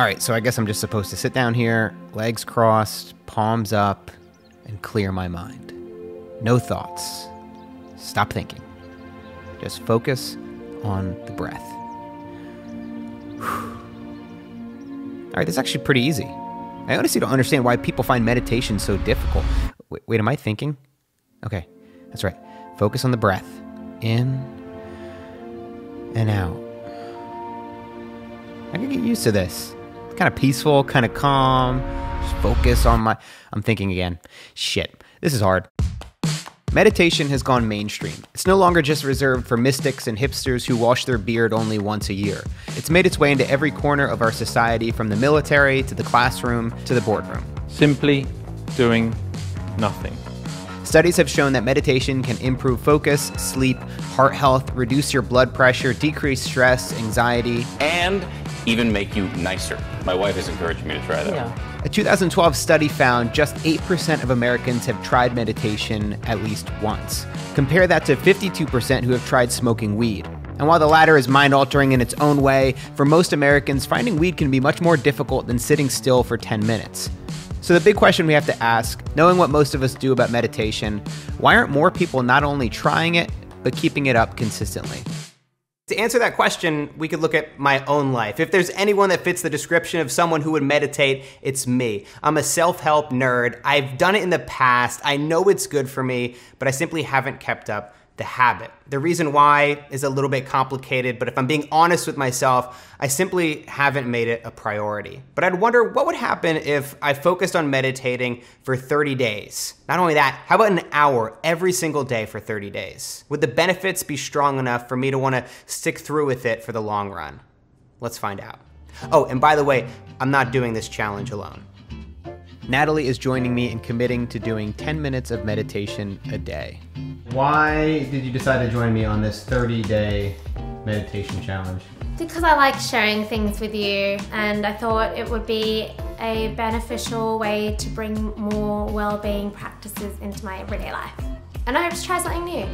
All right, so I guess I'm just supposed to sit down here, legs crossed, palms up, and clear my mind. No thoughts. Stop thinking. Just focus on the breath. All right, that's actually pretty easy. I honestly don't understand why people find meditation so difficult. Wait, am I thinking? Okay, that's right. Focus on the breath. In and out. I can get used to this. It's kind of peaceful, kind of calm. Just focus on my... I'm thinking again. Shit, this is hard. Meditation has gone mainstream. It's no longer just reserved for mystics and hipsters who wash their beard only once a year. It's made its way into every corner of our society, from the military to the classroom to the boardroom. Simply doing nothing. Studies have shown that meditation can improve focus, sleep, heart health, reduce your blood pressure, decrease stress, anxiety, and even make you nicer. My wife has encouraged me to try that. Yeah. A 2012 study found just 8% of Americans have tried meditation at least once. Compare that to 52% who have tried smoking weed. And while the latter is mind-altering in its own way, for most Americans, finding weed can be much more difficult than sitting still for 10 minutes. So the big question we have to ask, knowing what most of us do about meditation, why aren't more people not only trying it, but keeping it up consistently? To answer that question, we could look at my own life. If there's anyone that fits the description of someone who would meditate, it's me. I'm a self-help nerd. I've done it in the past. I know it's good for me, but I simply haven't kept up the habit. The reason why is a little bit complicated, but if I'm being honest with myself, I simply haven't made it a priority. But I'd wonder what would happen if I focused on meditating for 30 days. Not only that, how about an hour every single day for 30 days? Would the benefits be strong enough for me to want to stick through with it for the long run? Let's find out. Oh, and by the way, I'm not doing this challenge alone. Natalie is joining me in committing to doing 10 minutes of meditation a day. Why did you decide to join me on this 30-day meditation challenge? Because I like sharing things with you, and I thought it would be a beneficial way to bring more well-being practices into my everyday life. And I hope to try something new.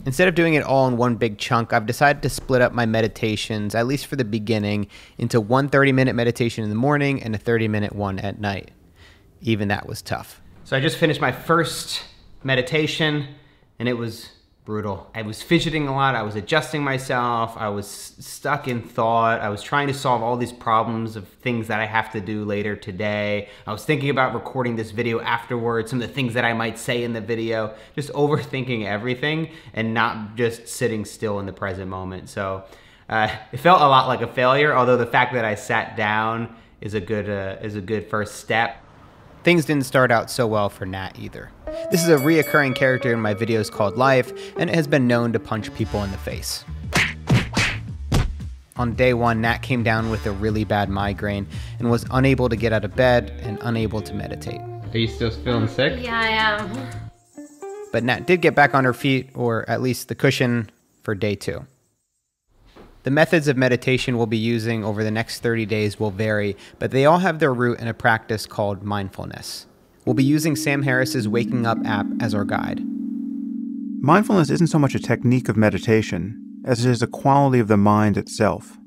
Instead of doing it all in one big chunk, I've decided to split up my meditations, at least for the beginning, into one 30-minute meditation in the morning and a 30-minute one at night. Even that was tough. So I just finished my first meditation, and it was brutal. I was fidgeting a lot, I was adjusting myself, I was stuck in thought, I was trying to solve all these problems of things that I have to do later today. I was thinking about recording this video afterwards, some of the things that I might say in the video, just overthinking everything and not just sitting still in the present moment. So it felt a lot like a failure, although the fact that I sat down is a good first step. Things didn't start out so well for Nat either. This is a reoccurring character in my videos called Life, and it has been known to punch people in the face. On day one, Nat came down with a really bad migraine and was unable to get out of bed and unable to meditate. Are you still feeling sick? Yeah, I am. But Nat did get back on her feet, or at least the cushion, for day two. The methods of meditation we'll be using over the next 30 days will vary, but they all have their root in a practice called mindfulness. We'll be using Sam Harris's Waking Up app as our guide. Mindfulness isn't so much a technique of meditation as it is a quality of the mind itself.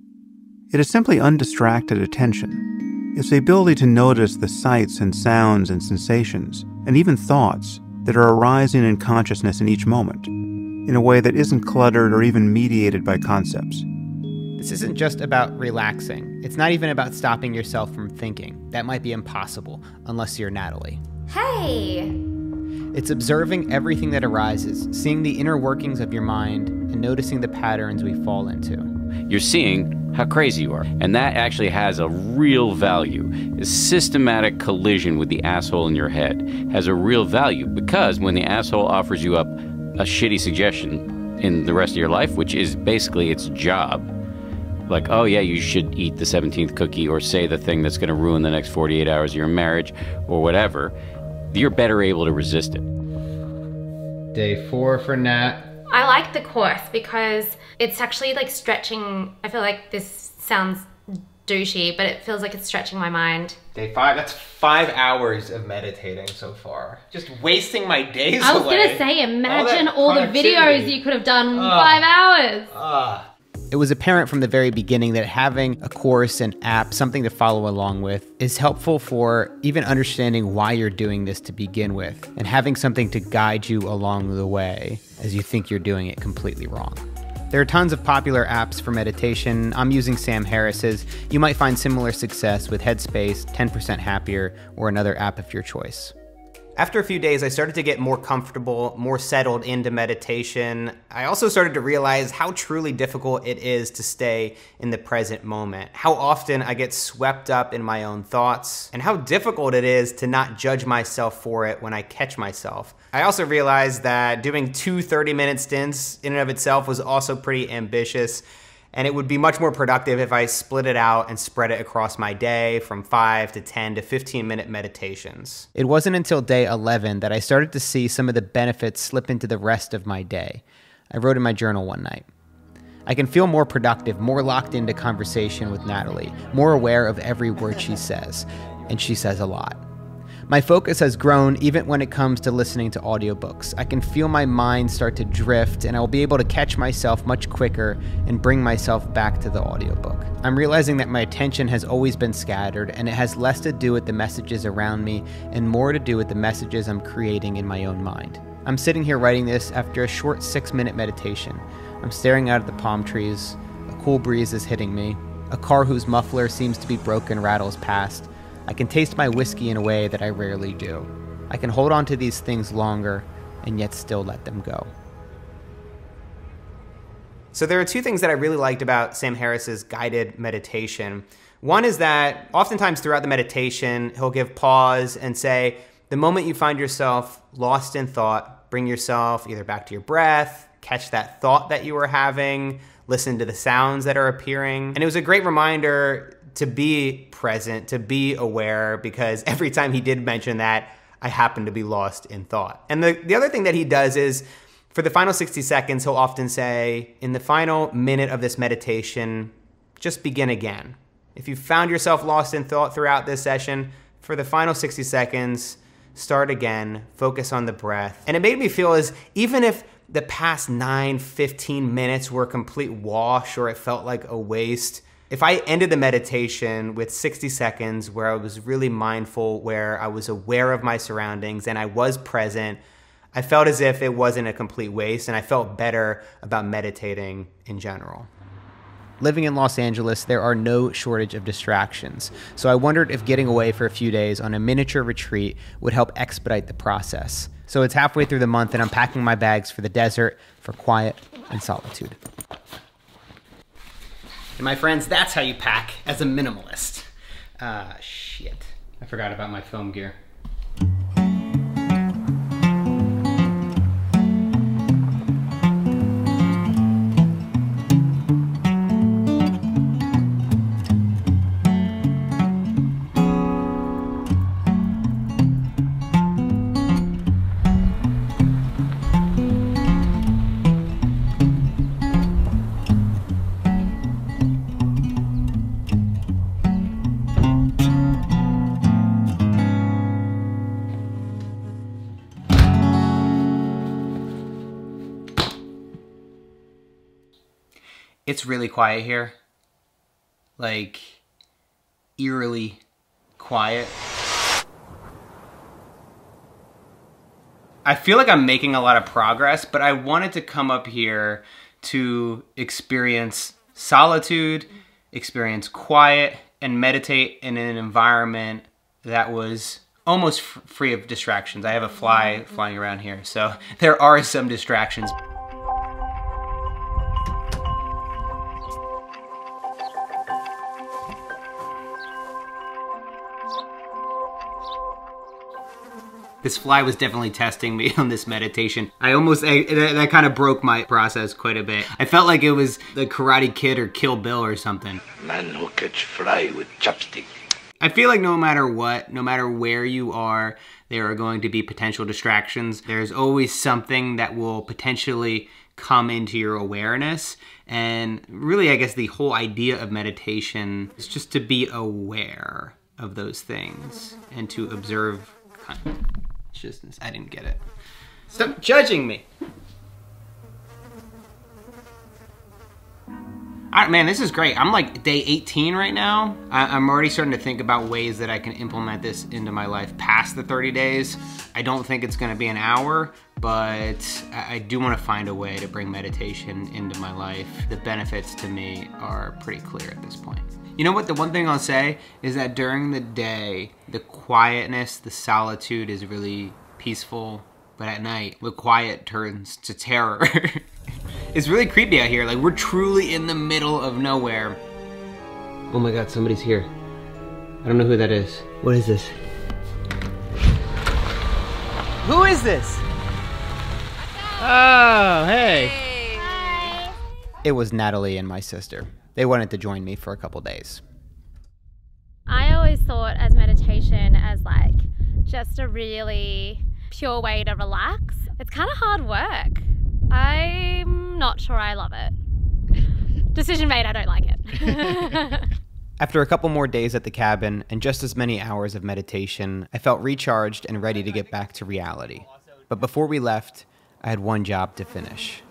It is simply undistracted attention. It's the ability to notice the sights and sounds and sensations, and even thoughts, that are arising in consciousness in each moment, in a way that isn't cluttered or even mediated by concepts. This isn't just about relaxing. It's not even about stopping yourself from thinking. That might be impossible, unless you're Natalie. Hey! It's observing everything that arises, seeing the inner workings of your mind, and noticing the patterns we fall into. You're seeing how crazy you are. And that actually has a real value. A systematic collision with the asshole in your head has a real value, because when the asshole offers you up a shitty suggestion in the rest of your life, which is basically its job, like, oh yeah, you should eat the 17th cookie, or say the thing that's going to ruin the next 48 hours of your marriage, or whatever, you're better able to resist it. Day 4 for Nat. I like the course because it's actually like stretching. I feel like this sounds douchey, but it feels like it's stretching my mind. Day 5, that's 5 hours of meditating so far. Just wasting my days away. I was gonna say, imagine all the videos you could have done in 5 hours. It was apparent from the very beginning that having a course, an app, something to follow along with is helpful for even understanding why you're doing this to begin with, and having something to guide you along the way as you think you're doing it completely wrong. There are tons of popular apps for meditation. I'm using Sam Harris's. You might find similar success with Headspace, 10% Happier, or another app of your choice. After a few days, I started to get more comfortable, more settled into meditation. I also started to realize how truly difficult it is to stay in the present moment, how often I get swept up in my own thoughts, and how difficult it is to not judge myself for it when I catch myself. I also realized that doing 2 30-minute stints in and of itself was also pretty ambitious, and it would be much more productive if I split it out and spread it across my day from 5 to 10 to 15-minute meditations. It wasn't until day 11 that I started to see some of the benefits slip into the rest of my day. I wrote in my journal one night. I can feel more productive, more locked into conversation with Natalie, more aware of every word she says, and she says a lot. My focus has grown even when it comes to listening to audiobooks. I can feel my mind start to drift, and I will be able to catch myself much quicker and bring myself back to the audiobook. I'm realizing that my attention has always been scattered, and it has less to do with the messages around me and more to do with the messages I'm creating in my own mind. I'm sitting here writing this after a short 6-minute meditation. I'm staring out at the palm trees. A cool breeze is hitting me. A car whose muffler seems to be broken rattles past. I can taste my whiskey in a way that I rarely do. I can hold on to these things longer and yet still let them go. So there are 2 things that I really liked about Sam Harris's guided meditation. One is that oftentimes throughout the meditation, he'll give pause and say, the moment you find yourself lost in thought, bring yourself either back to your breath, catch that thought that you were having, listen to the sounds that are appearing. And it was a great reminder to be present, to be aware, because every time he did mention that, I happened to be lost in thought. And the other thing that he does is, for the final 60 seconds, he'll often say, in the final minute of this meditation, just begin again. If you found yourself lost in thought throughout this session, for the final 60 seconds, start again, focus on the breath. And it made me feel as even if the past 15 minutes were a complete wash or it felt like a waste, if I ended the meditation with 60 seconds where I was really mindful, where I was aware of my surroundings and I was present, I felt as if it wasn't a complete waste, and I felt better about meditating in general. Living in Los Angeles, there are no shortage of distractions, so I wondered if getting away for a few days on a miniature retreat would help expedite the process. So it's halfway through the month and I'm packing my bags for the desert, for quiet and solitude. And my friends, that's how you pack as a minimalist. Shit. I forgot about my film gear. It's really quiet here. Like, eerily quiet. I feel like I'm making a lot of progress, but I wanted to come up here to experience solitude, experience quiet, and meditate in an environment that was almost free of distractions. I have a fly flying around here, so there are some distractions. This fly was definitely testing me on this meditation. That kind of broke my process quite a bit. I felt like it was the Karate Kid or Kill Bill or something. Man who catch fly with chopstick. I feel like no matter what, no matter where you are, there are going to be potential distractions. There's always something that will potentially come into your awareness. And really, I guess the whole idea of meditation is just to be aware of those things and to observe consciousness. I didn't get it. Stop judging me. All right, man, this is great. I'm like day 18 right now. I'm already starting to think about ways that I can implement this into my life past the 30 days. I don't think it's gonna be an hour, but I do wanna find a way to bring meditation into my life. The benefits to me are pretty clear at this point. You know what, the one thing I'll say is that during the day, the quietness, the solitude is really peaceful, but at night, the quiet turns to terror. It's really creepy out here. Like, we're truly in the middle of nowhere. Oh my God, somebody's here. I don't know who that is. What is this? Who is this? Oh, hey. Hi. It was Natalie and my sister. They wanted to join me for a couple days. I always thought as meditation as like just a really pure way to relax. It's kind of hard work. I'm not sure I love it. Decision made, I don't like it. After a couple more days at the cabin and just as many hours of meditation, I felt recharged and ready to get back to reality. But before we left, I had one job to finish.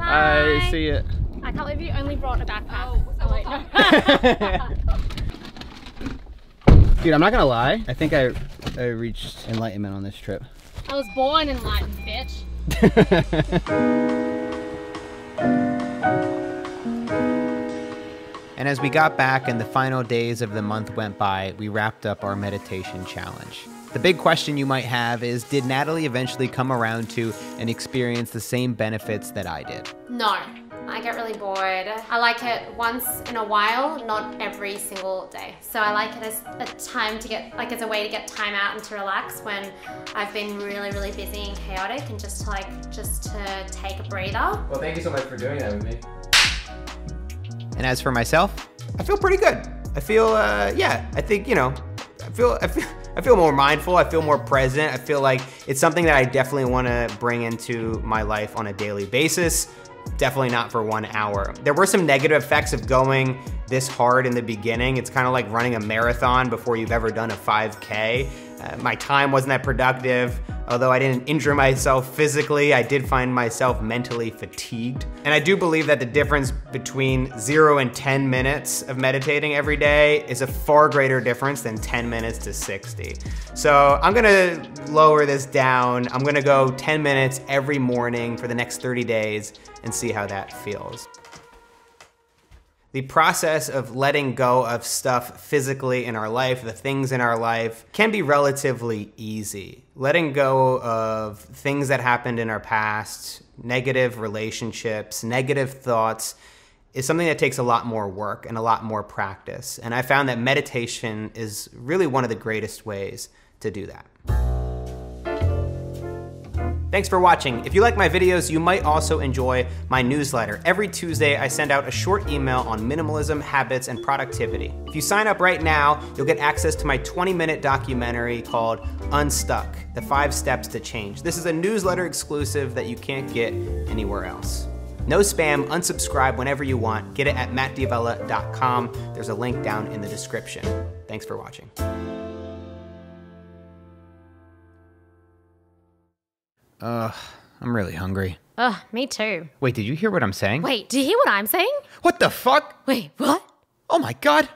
I see it. I can't believe you only brought a backpack. Oh, wait, no. Dude, I'm not gonna lie. I think I reached enlightenment on this trip. I was born enlightened, bitch. And as we got back and the final days of the month went by, we wrapped up our meditation challenge. The big question you might have is, did Natalie eventually come around to and experience the same benefits that I did? No, I get really bored. I like it once in a while, not every single day. So I like it as a time to get, like as a way to get time out and to relax when I've been really, really busy and chaotic, and just to take a breather. Well, thank you so much for doing that with me. And as for myself, I feel pretty good. I feel, yeah, I think, you know, I feel more mindful, I feel more present. I feel like it's something that I definitely want to bring into my life on a daily basis. Definitely not for 1 hour. There were some negative effects of going this hard in the beginning. It's kind of like running a marathon before you've ever done a 5K. My time wasn't that productive. Although I didn't injure myself physically, I did find myself mentally fatigued. And I do believe that the difference between 0 and 10 minutes of meditating every day is a far greater difference than 10 minutes to 60. So I'm gonna lower this down. I'm gonna go 10 minutes every morning for the next 30 days and see how that feels. The process of letting go of stuff physically in our life, the things in our life, can be relatively easy. Letting go of things that happened in our past, negative relationships, negative thoughts, is something that takes a lot more work and a lot more practice. And I found that meditation is really one of the greatest ways to do that. Thanks for watching. If you like my videos, you might also enjoy my newsletter. Every Tuesday, I send out a short email on minimalism, habits, and productivity. If you sign up right now, you'll get access to my 20-minute documentary called Unstuck, The 5 Steps to Change. This is a newsletter exclusive that you can't get anywhere else. No spam, unsubscribe whenever you want. Get it at mattdiavella.com. There's a link down in the description. Thanks for watching. I'm really hungry. Ugh, me too. Wait, did you hear what I'm saying? Wait, do you hear what I'm saying? What the fuck? Wait, what? Oh my God.